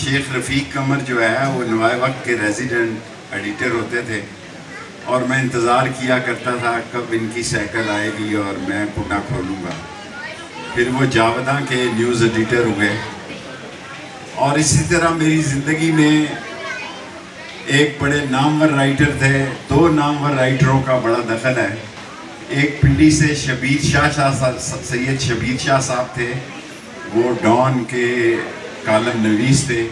शेख रफ़ीक कमर जो है वो नवाए वक्त के रेजिडेंट एडिटर होते थे और मैं इंतज़ार किया करता था कब इनकी साइकिल आएगी और मैं कुंडा खोलूँगा। फिर वो जावदा के न्यूज़ एडिटर हुए और इसी तरह मेरी ज़िंदगी में एक बड़े नामवर राइटर थे। दो नामवर राइटरों का बड़ा दखल है। एक पिंडी से शबीर शाह सैयद शबीर शाह साहब थे, वो डॉन के कालम नवीस थे,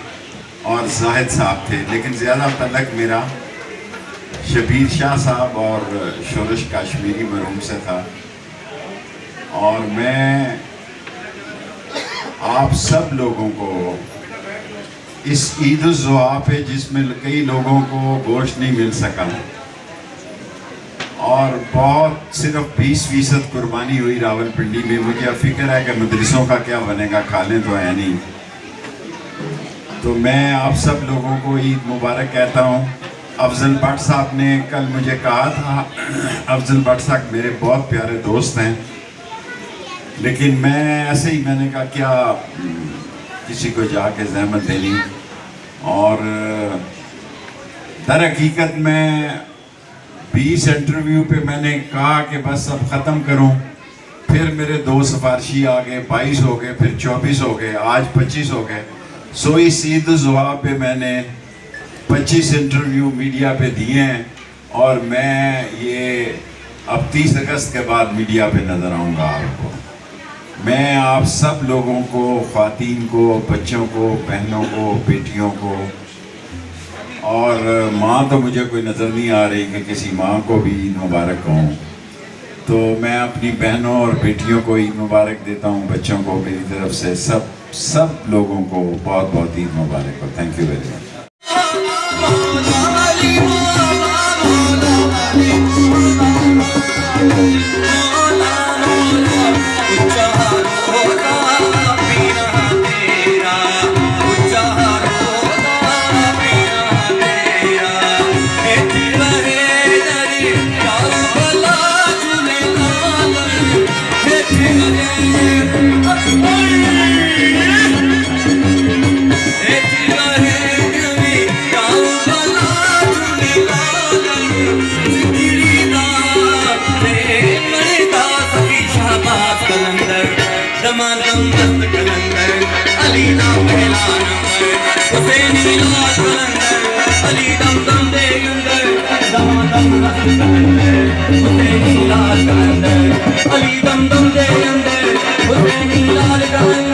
और जाहिद साहब थे, लेकिन ज़्यादा तल्लक मेरा शबीर शाह साहब और शोरश काश्मीरी मरहूम से था। और मैं आप सब लोगों को इस ईद उल ज़ुहा पे, जिसमें कई लोगों को गोश्त नहीं मिल सका और बहुत सिर्फ 20% कुर्बानी हुई रावलपिंडी में, मुझे फिक्र है कि मदरसों का क्या बनेगा, खाने तो है नहीं। तो मैं आप सब लोगों को ईद मुबारक कहता हूँ। अफजल भट्ट साहब ने कल मुझे कहा था, अफजल भट्ट साहब मेरे बहुत प्यारे दोस्त हैं, लेकिन मैं ऐसे ही मैंने कहा क्या किसी को जाके जहमत देनी। और दर हकीकत में 20 इंटरव्यू पे मैंने कहा कि बस अब ख़त्म करूं, फिर मेरे 2 सिफारशी आ गए, 22 हो गए, फिर 24 हो गए, आज 25 हो गए। सो इस ईद उल ज़ुहा पे मैंने 25 इंटरव्यू मीडिया पे दिए हैं और मैं ये अब 30 अगस्त के बाद मीडिया पे नज़र आऊँगा आपको। मैं आप सब लोगों को, ख़वातीन को, बच्चों को, बहनों को, बेटियों को, और माँ तो मुझे कोई नज़र नहीं आ रही कि किसी माँ को भी ईद मुबारक कहूँ, तो मैं अपनी बहनों और बेटियों को ईद मुबारक देता हूँ। बच्चों को मेरी तरफ से सब लोगों को बहुत बहुत ईद मुबारक हो। Thank you very much. Ali दम दम दे अंदर हुसैनी लाल का